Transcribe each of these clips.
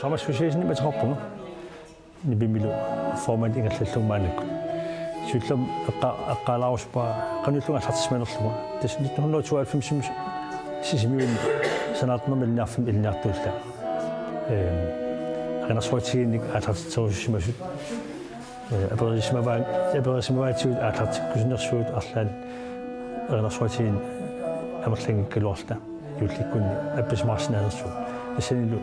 Association med tropper. Ni bimilu formand ingallallumaanakku. Sullam eqqalaaruspa qanullunga allartismanerluga. Tas 1992 sisimiun sanaatma ilniarfim ilniartuulla. Aqinarsuatigiinnik allartitserusimasut. Aperismavaatiut allartikkusinersuut arlaan aqinarsuatigin amerlangikkaluarla yuullikkunni appisimaarsinaanersuut. Tassanilu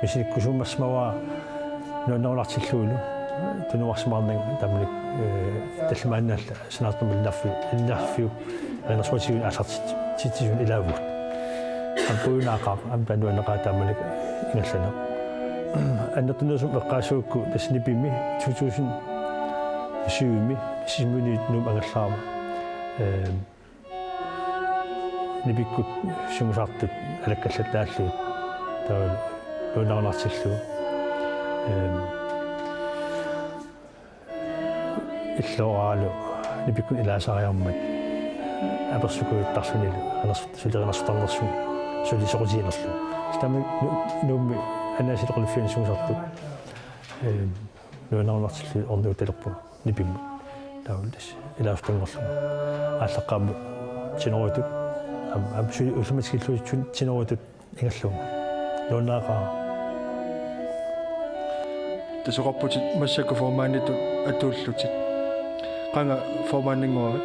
мисиликкусуумассмава нуаннерулартиллуулу тунуарсимаарнаг тамник таллимааннаалла санаартумилларфиу ренерсуатигун аалартит титсигун илаавут ампуинаақаа ампануанеқаа тааманик ингаллана аннертунерсум эққаасуукку таснипими 2007ми симуниит нум ангаллаама нибиккут сумусаартут алаккаллаттааллуут таал уунаарнартиллу иллораалу нибиккут илаасариармат аперсукуиттарсунилу сулеринарстарнерсу сулисорутиинерлу тами нумми анаасилеқулфиан сумусартут уунаарнартиллу орнууталерпу нипимму тауллас илаастунгорлу ааллаққааму тинеруутут ам сули усуматикиллуутсун тинеруутут ингаллума лунаақаа тасоқарпутит массаку формааниту атууллутит қанга формааннингуават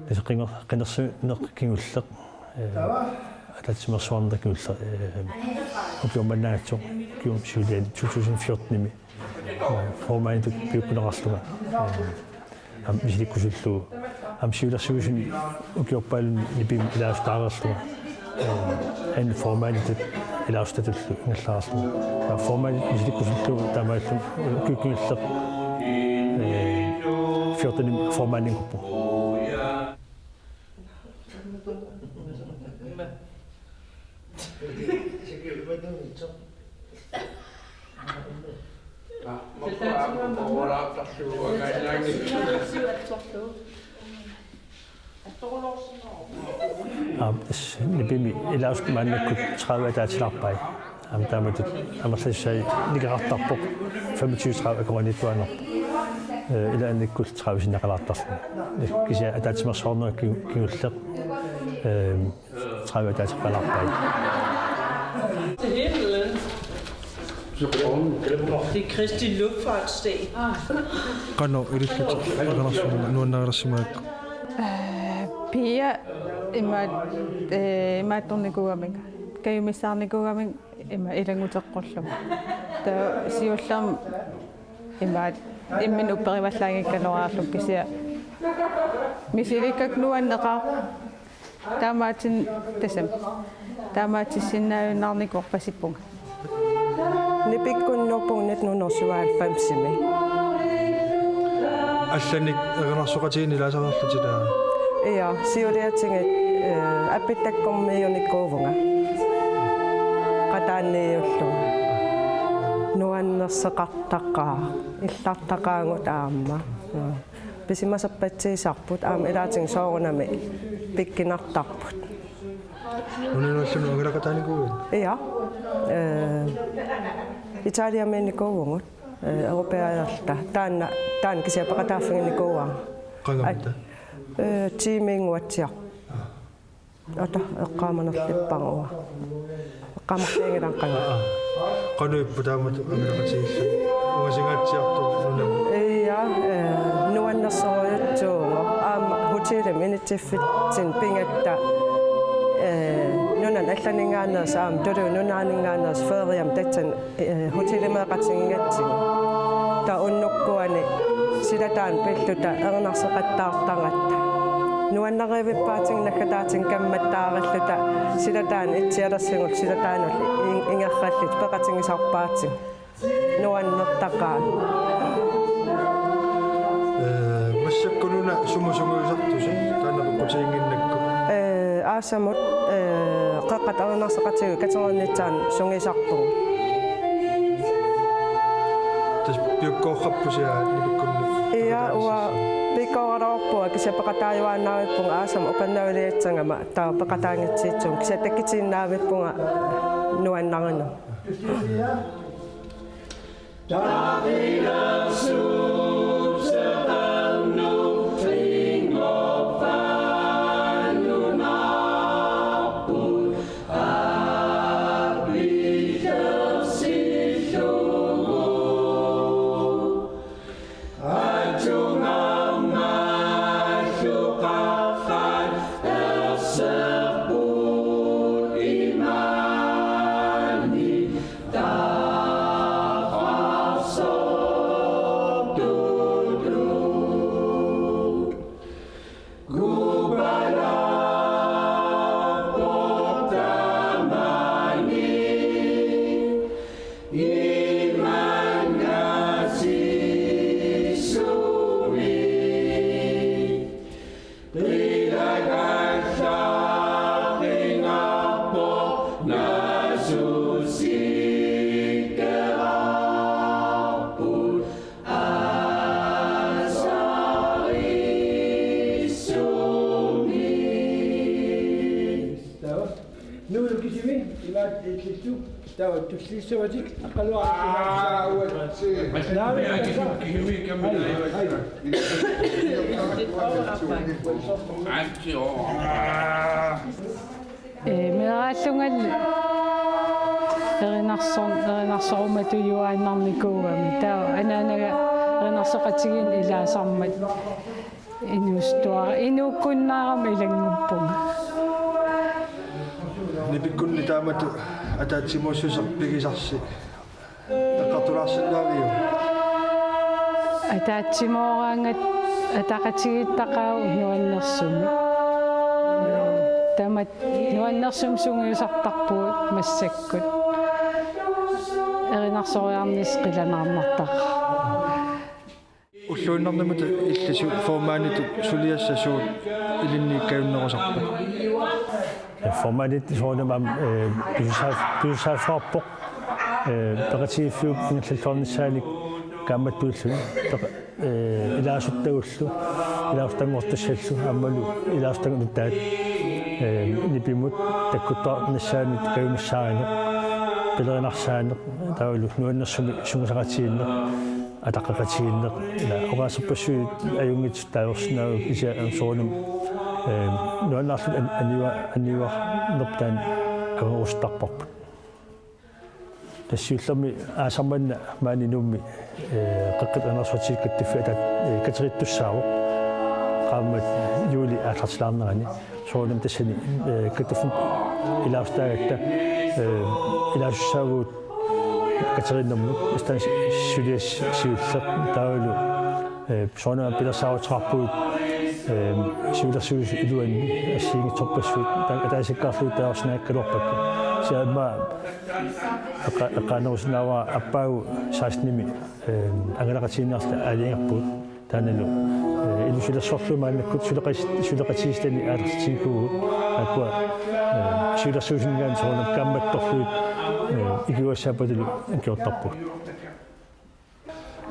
тасеқингерсу неқкингуллеқ ататсимерсуарнеркиуллер укиуманнаатсо киум сулиан 2014-ними формааниту пиуккунеқарлуга ам мисиликкусуллуу ам сиулерсуусун укиорпаалун нипим илаастаареерлуга эн формааниту илаастатуллу ингаллаарлуга формаан мисиликкусуллуу таамааллу укиуккуниллеқ 14-ними формааннингуппу нипими илаустмааннаккут 30 таатиларпай тааматут амерлассай никеқартарпоқ 25-30 акорнитуанерпо илаанниккул 30 синнақалаартарлу кися атаатимерсуарнера кигуллеқ 30 таатиққаларпай Det er Kristi Luftfartsdag. qano ililluti aqanarsuuna nuannaarasimaakku Pia имаатторникугамик каюмиссаарникугамик има илангутеққорлу та сиуллерм имаат иммин уппериваллаагиккалораарлу кисиа мисиликкак нуаннеқаа таамаатин тасам таамаатиссиннаавиннаарникуор пасиппунга нипиккуннерпугнат нунерсуаалфамсими алланик aqanarsuqatiini ilaasaqarlutилаа иа сиулиатингат аппиттаккормиуниккуувнга qataanniullu nuannerseqartaqaa иллартақаангут аама писимасаппатсиисарпут аама илаатин соорунами пиккинартарпут нунилуаллуну агилакатааникугин иа италиаминикуувгут европеаалерта таан кисиапақатааффигиникууваа qangamata тимингуатсиар ата эққааманерлиппаруа эққамарлингилааққага qanuippu taamatu agilaqatiillu ugasингаатсиарту нунам иа нуаннерсориутсуунго аама хотелем инитсиффитсин пингатта нунан алланингаанаас аама тулу нунаанингаанаас фериам татсан хотелемеэқатингатсин та уннуккуани силатаан пиллута эрнарсеқаттаартангатта нуаннеривиппаатин наккатаатин камматтаараллута силатаан итсиалерсигул силатаанул ингерраллит пеқатингисарпаатин нуаннертақаа массаккунуна сумусунгуисартуси таанапуккутиингиннакку аасамут қаққат эрнарсеқатигу катернитсаан сунгисарпугу тас пиуккоорраппусиа нипиккунни иа уа koororpua kisiapaqataayuaannaavippunga aasam uqannaviliatsangama taapaqataangitsiitsum kisiatakkitsiinnaavippunga nuannarinu Meeraallungal erinarsorumatu yuaannarnikuugami taa anaanaga erinarsoqatigin ilaasarmat inuustua inuukkunnaaram ilanguppunga nipikkunni taamatu ataatsimuussusarpigisarsi taqartulaarsinnaaviu ataatsimorangat ataqatigittaqau nuannersumi tamat nuannersum sungiusartarpuut massakkut erinarsoриарнис qilanaarnartaqa уллуиннарнамут иллису формааниту сулиассасуут илиннииккаюннерусарпа formatet soornamam pysaaffarpoq peqatiiffiup ingerlalluarnissaanik kaammattuullu ilaasuttagullu ilaustangortussallu ammalu ilaastanguttaat nipimut takkuttoarnissaanit kayumissaarineq pilerinarsaaniq taulu nuannersumi sungasaqatiinneq ataqaqatiinneq ila oqaasappassui ajungit taaversinaagu isia soornam nuannarlu aniwa noptaan averustarparput тассиуллерми аасарманна маанинумми қаққит анерсуатиккаттиффи атат катериттуссааву qaammat юули ааллартилаарнерани соорнам тассани каттиффи илаустаагатта илаasussaavuut катериннэрмут истан сулиас сиуллеқ таалу соорнам пилерсаавутеқарпуут сиулерсуус илуанни ассиингиторпассуут атаасиккаарлуут тааварсинааккалуарпакка сиамма эққанерусинава аппаагу саасними ангалақатииннаарла аалиангерпут тааналу илусилерсорлумааннаккут сулеқатигистани аалертикуугу аккуа сиулерсуусингаан соорнам камматторлуут игуассаапатулу киортарпут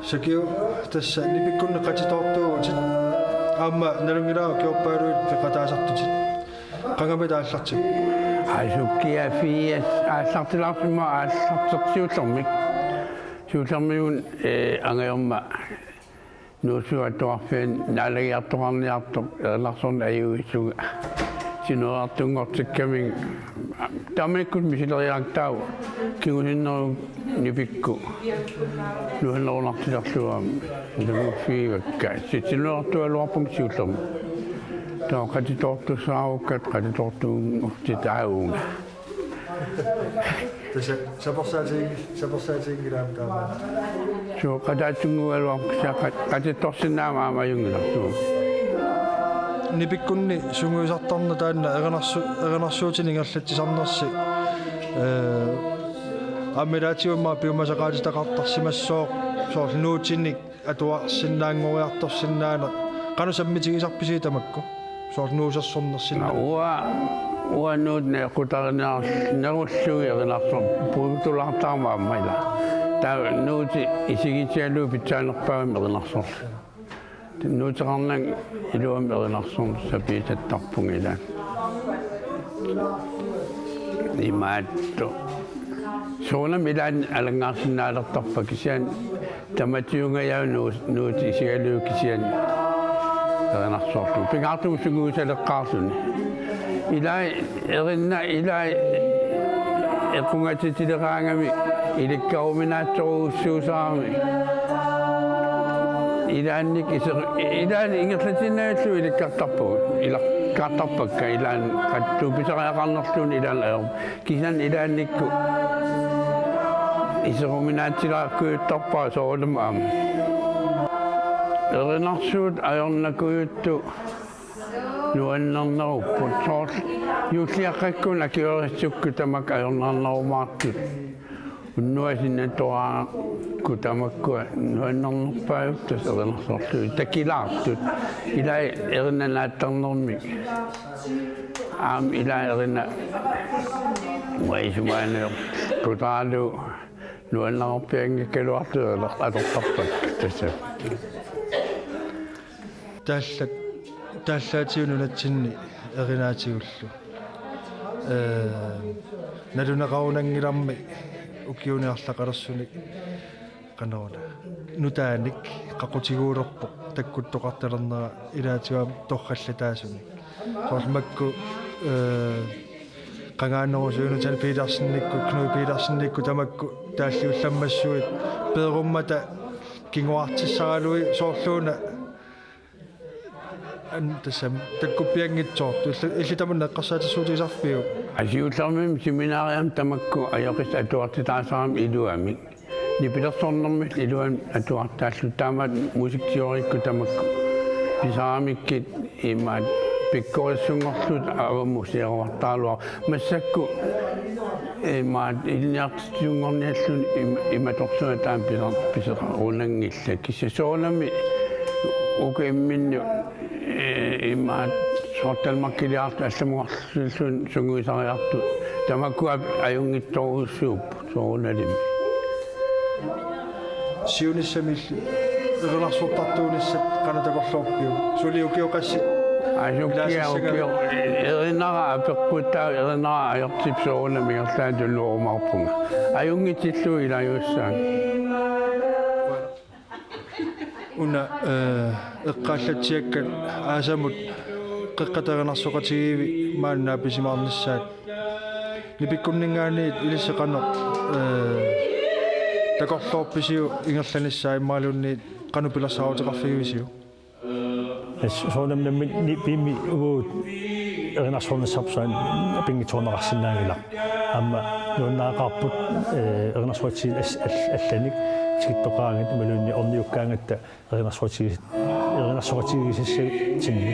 сакиу тасса нипиккунне qatitoortuugut аама налунгилаа киорпаалуит пеқатаасартутит qangami тааллартик асуккиафиас ааллартилаарсима ааллартеқсиуллэрмик суулэрмиун ангайорма нуусуаттуарфин наалагиартоқарниартоқ эрнарсорн аюуиссуга синуартунгортиккамин тамеккут мисилериаактау кигусиннеру нипикку нуаннерунартилерлуам нуффиивакка ситсинуартуалуарпун сиуллерми тоо qatitoortussaarukkat qatitoortuun uftitaaguunga тасса сапорсаатингилаам таама соо qataatsungualuarkisa qatittorsinnaama amajungilartuu нипиккунни сунгуисартарна таанна эрнарсуутинингерлатсисарнерси аммилаатиумма пиумасақаатитақартарсимассоо соорлнуутинник атуарсиннаангориарторсиннаана qanusаммитигисарписии тамакку соорлнуусерсорнерсинна уа нуутне qutarinear nerullugi erinartor puutulaartaarmaammaila taa nuuti isigitialuu pitsaanerpaagam erinarsorlu nuuteqarnang iluam erinarsorn sapiitattarpung ilaan imaatto soonam ilaan alangaarsinnaalertarpa kisian tamatiungayaau nuuti isigaluuk kisian erinarsorlu pingaartugu sunguusaleqqaarluni ilaa erinna ilaa equngatitileqaangami ilikkaruminaatsoruussuusaarmi ilaannik ilaan ingerlatinnaallu ilikkartarpugu ilakkaartarpakka ilaan qattuupisaqaaqarnerluun ilaan aerum kisan ilaannikku iseruminaatilaakkuuttarpaa soolum aam erinarsuut ajornakuyuttu nuannernerupput soorl yuulliaqqakkun akiorissukku tamak ajornarnerumaartut unnuasinatoraaqku tamakkua nuannernerpaajuttas erinarsorlu takilaartut ilaa erinanaattarnermik aam ilaa erina waisumaaneo kutaalu nuannerpiangakkaluartu alertarpak tassa тааллаатиунунатсинни эринааtigullu налунеқарунангиларми укиуниарлақалерсуник канаруна нутааник қақутигуулерпо таккуттоқарталернера илаатигуам торраллатаасуни соормакку qangaannerusуунутан пиларсинникку кнуи пиларсинникку тамакку тааллиулламмассуит пееруммата кингуартиссаралуи соорлууна тасам таккуппиангитсоорту иллитаманна эққарсаатиссуутигисарпиу асиуллармим семинаариам тамакку аёқис атуартитаасарам илуами нипилерсорнэрмит илуам атуартааллу таамаат мусиктиорикку тамакку писарамиккит имаат пиккориссунгорлут авамусиаруартаалуа массакку имаат илниартиунгорниаллун иматорсуна таам писеқарунангилла киссасоонами укемминну имаат сорталмаккилиарт алламуарллун сунгуисариарту тамакку аюнгитторуссууп соорналими сиуниссамил эринарсууртартууниссат канатакорлуорпиу сулиукиоқасси асуккиа эринара апеққутаа эринара аёртипсоорнами ерлаатуллуумарпунга аюнгитиллуу илаюссаан уна эққааллатсиаккат аасамут қеққатеринарсоқатигиви мааннаа писимаарниссаат нипиккуннингаани илиссеқано такорлоорписиу ингерланиссаа иммаалуунни канупилассаруутеқарфигивисиу соонамнамми пими угуут эринарсорнссарпсуан пингиторнеқарсинаангила амма нуаннаақарпут эринарсуатсиин алланик тикиттоқаагат малуунни орниуккаангатта эринарсоратигисиссатинни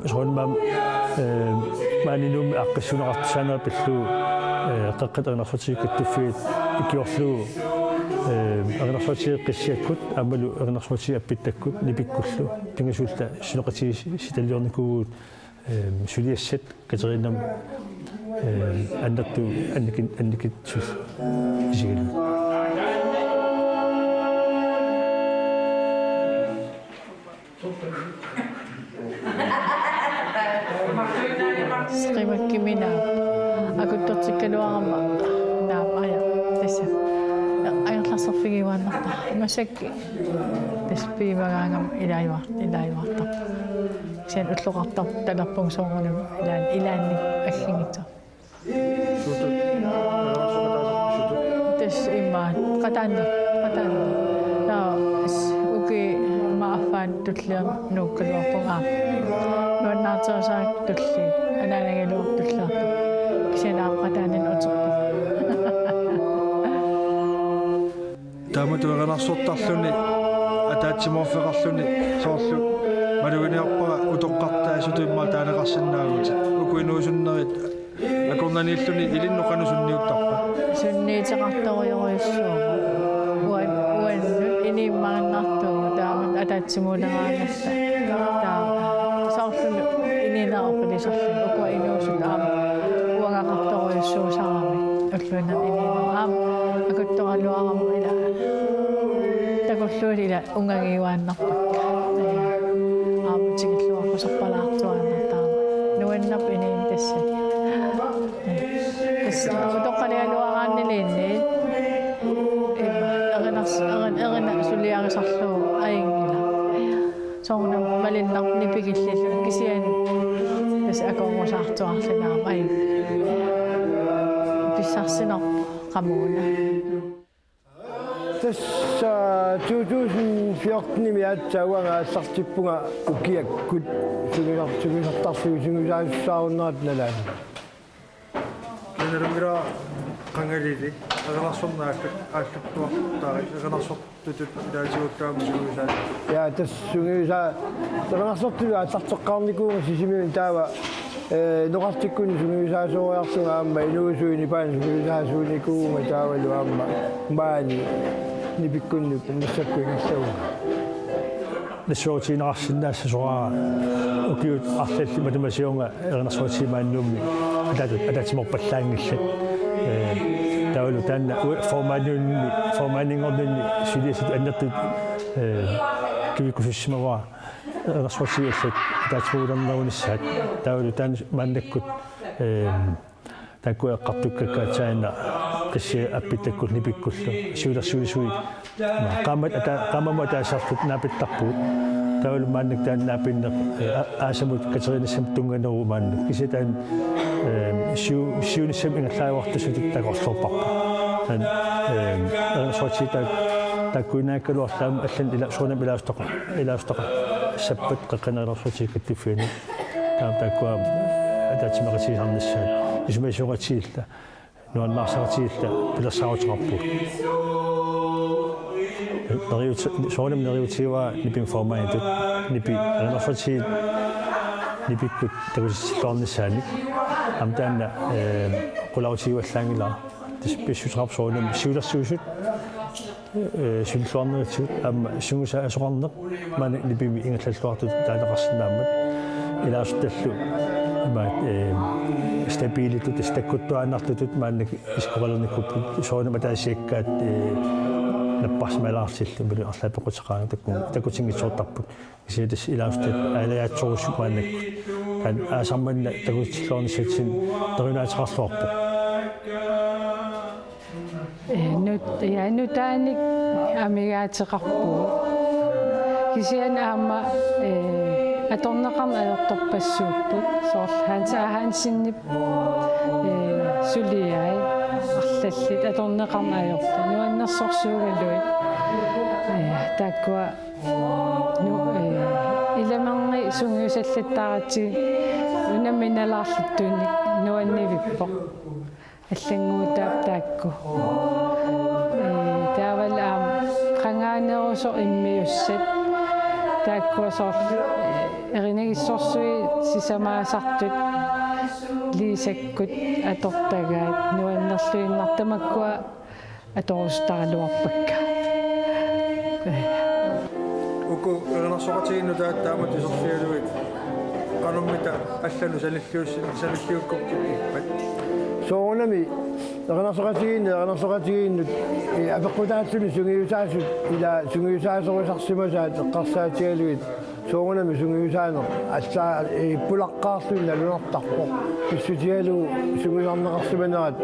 соонмам маанинуми аққиссунеқартсаанера пиллуу қеққат эринарсуатигиккаттуффиит икиорлуу эринарсуатигеққиссиаккут аммалу эринарсуатиги аппиттаккут нипиккуллу пингасуулта синеқатигиситаллиорникуугуут сулиассат катеринам аннатту анникитсус исигалу Skrimakkimina akuttortikkaluarama naapaya tassa ajarlasserfigiuannarta masakki taspiimagaangam ilaiuarta sian ulluqartar talerpung soorunum ilaannik аллингитсо тас имма qataanni таа уки maaffaan tulliam nuukkaluarpungaa nuannaartersаак tulli анаанагалуартуллаарту кисанаа qataannin uterpa таамату эринарсууртарлуни атаатсиморфеқарлуни соорлу малугиниарпара утоққартаасуту имма таанеқарсинаагут укуинуусуннерит акорнаниллуни илинноқану сунниуттарпа сунниитеқарториориуссуува уаннут иниммааннартуу таамат атаатсимулераагасса таа соорлу ининаарпалисарлу укуа инуусут аама уангақарториуссуусарами уллуинам ининаа аама акутторалуарама ила Tagulluuli ila ungagiuannarpakka. Aamutigilluaqusarpalaartuannartaa. Nuannap iniin tassa. Utoqqanialuaqaanniliinniit. Erina suliarisarluu aingila. Soorna malinnar nipigillillu kisian tas akoormusaartuarlinaam ai. Pissarsinarpu qamuuna. Tässä 2014 miatsauanga assartippunga ukiakkut sugisartarsuusungusaassaarunnaat nalaan. Nэрмэра кангалили аганарсорнааккат ааллуттуартари аганарсортутут илаатигуллаама сугисаа. Ja tässä sugisartarnarsortulu attarteqqaarnikuunga sisimiun taava noqartikkun sugisaasuoriartunga amma inuusuini paan sugisaasuunikuunga taavalu amma maani nipikkunnu nassakkuingassauga. Nasuutiinarsinnaassa soraa ukiut arlalli matemasiunga erinarsuutiimaannuummi atatimorpallaangillat taulu taanna formaaningornunni suliasut annertut kivikusussimaraa erinarsuutiillat ataatimuulernerunissaat taulu taan maannakkut taakkueqqartukkakkaataana qissia appitakkut nipikkullu suulersuisui qaamamu ataasartut naapittarpuut taulu maannak taan naapinneq aasamut katerinassam tunganeru maannak kisitaan siunissam ingallaaiuartusutut taqorlorparpa tan erinarsuutiitaat taakkuinaakkaluarlaam allan ila suunam ilaastoqa sappat qaqqaneerarsuutiikattufiani taam taakkua ataatimeqasiisarnissaat ismaisuqatiilla nuannarsaratiilla pilersaarutiqarpuut soonam neriutiivaa nipin formaatut nipi erinarsuutiit nipikkut takusissilluarnissaanik amtaanna qulautiivallaangilaa tispissutrap soonam siulersuusut sylluarneritsut amma sungusa asoqarneq maana nipimi ingallalluartut taanaqarsinnaammat ilaastallu maat stabilitut istakkuttuaannartutut maannak iskoqalernikkupput soonam ataasiakkaat наппарсмалаарсилла милу арлаапеқутеқаага такутингитсуортарпут кисиатас илаустат аалагаатсорусук мааннакку ан аасарманна такутиллуарниссатсин теринаатерарлуарпу нутааник амигаатеқарпуу кисиан аама аторнеқарна аёрторпассууппут соорлхаансиннип сулиай арлаллит аторнеқарна аёрта нуаннерсорсуугалуи тааккуа иламерни сунгиусаллаттаратси унаминалаарлуттууник нуаннивиппо аллангуутаап таакку таавал аам qangaanерусо иммиуссат тааккуа сорл эринагиссорсуи сисамаасартут лисаккут атортагаат нуаннерлуиннартамаккуа аторустаралуарпакка уку эрнарсоqatiginnu taаттаамат исерфиалуит qanumita аллану салиллиуккуппиппат soonami erinarsoqatigiinnu апеққутаатсуни сунгиусаасут ила сунгиусаасорисарсимасаат эққарсаатигалуит соонами сунгиусаанер аллаа пулаққаарлуинна лунартарпо писсутигалу сунгиусарнеқарсиманерат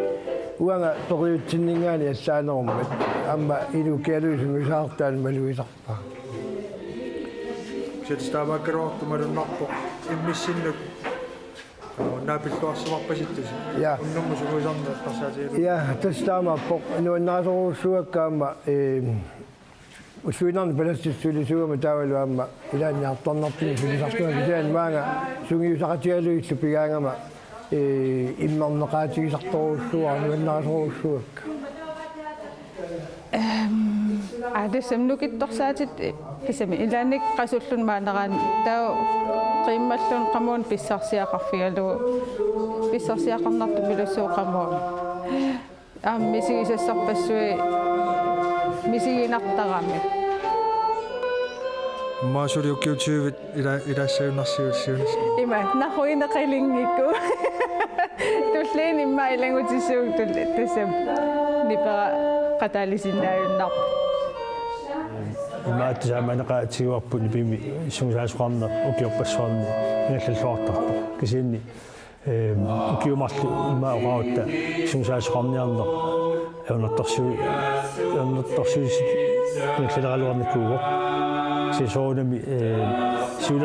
уанга ториутсиннингаани аллаанеруммат амма инуккиалуи сунгиусаартаан малуисарпа сетстаамаккаруарту малуннарпо иммиссиннук наапиллуарсимарпаситтуси уннэрму сунгиусарнеқарсаатигалу я тастаамаппо нуаннаасоруссуаккаама усуинарни палассиссулисугама таавалу аама илаанниарторнартини сулисартуга кисаан маага сунгиусақатигалуиллу пигаангама иммарнеқаатигисарторуссуа нуаннаасоруссуакка адесэм нукитторсаатит кисами илааник қасуллун маанераан таа qimmalluun qamuun pissarsiaqarfigalu pissarsiaqarnartu pilusuuqamuun misigisassarpassui misiginartarami маасулиуккиутиувит илаассаюнарсиулсиунис има нахуинеқалингикку туллиин имма илангутиссууг тасам нипера қаталисиннааюннар ما تجمعنا تيوب نبي شو جالس قامنا وكيو بسون نحل الوقت كسيني كيو ما وقعت شو جالس قامنا عندنا أنا تقصي نحل الغلو نكوه شو نبي شو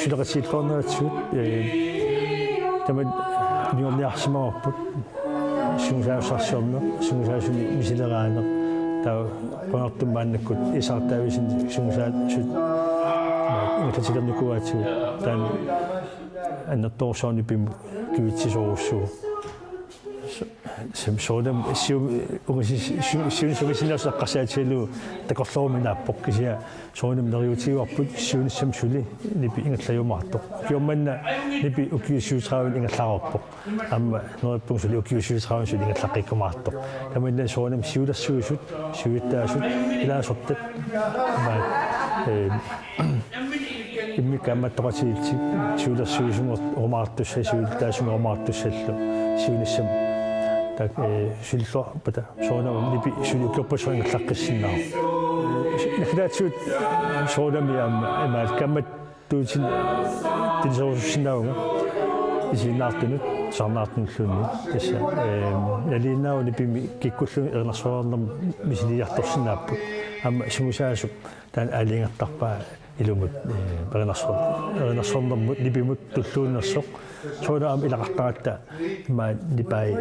لقيت كنا شو تمد اليوم نحسم شو جالس قامنا شو جالس مثل غانا تا قناعت بأن كنت إسحاق تاويش شو شو نكتشف نكوات شو تان أن التوصل بيم كويتشي شو شو ده شو شو ناس قصات شلو تقصوا من أبوك كذا شو نمدريوتي وأبوك شو نسمع شو لي نبي إنك تلاقيه معطو يوم منا نبي أكيد شو تخاون إنك تلاقيه أبوك أما نقول شو لي أكيد شو تخاون شو إنك تلاقيه معطو كمان شو نمشي ولا شو تا شو إلى شطة ما إمي كمان تقصي شو لا شو ومعطو شو تا شو ومعطو شو نسمع так шилсо бата шона нипи шули клоппошон тлаққиссиннаа нахлаатсуут шонами амал каммат туутин тинсоорсиннаунга исиннаартунут сарнаартунлуунни тасса налиннау нипими киккуллу ернарсуарнам мисилиарторсинааппут амма сумусаасуп таан алингаттарпаа илумут перенарсорнэрмут нипимут туллууннерсоқ шона ам илақартаратта ма нипай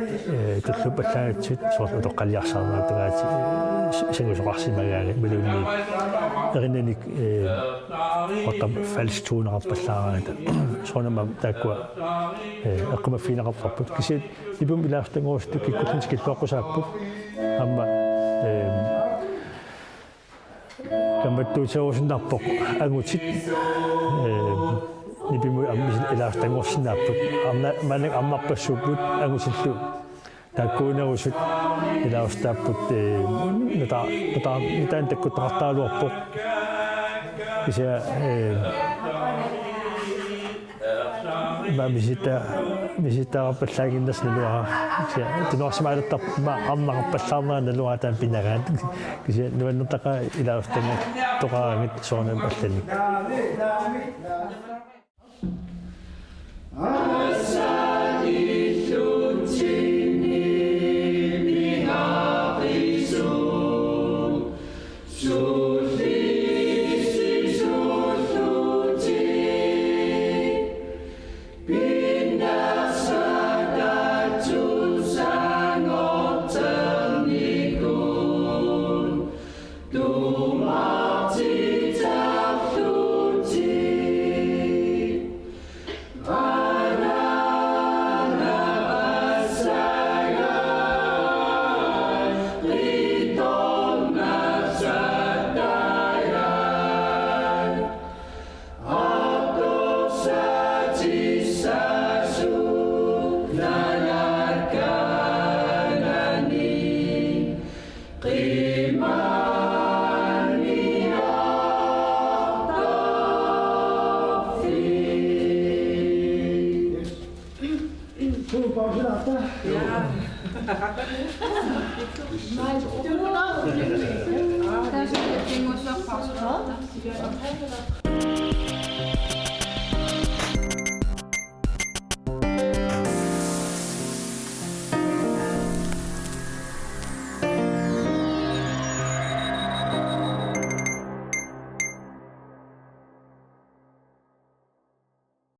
туллупаллаагатсут соорл тоққалиарсаарнаатагаати сингусоқарсимагаали милуунни эриннаник оттам фалстуунераппаллаараата шона тааккуа эққумаффинеқарфарпут кисит нипум илаартангуусту киккуллин скиллоққусааппут амма камбаттуутсерусиннарпоқ агутит нипиму аммисин илаартангорсинааппут манак аммарпассууппут агутиллу таккуунерусут илаустааппут нутаан таккутеқартаалуарпоқ кися миситаарпаллагиннас налуара кися тунуарсимаалаттар ма аммақарпаллаарнаа налуара таан пинагаат кися нуаннертақа илаустангу тоқарагит соонам аллани Ja.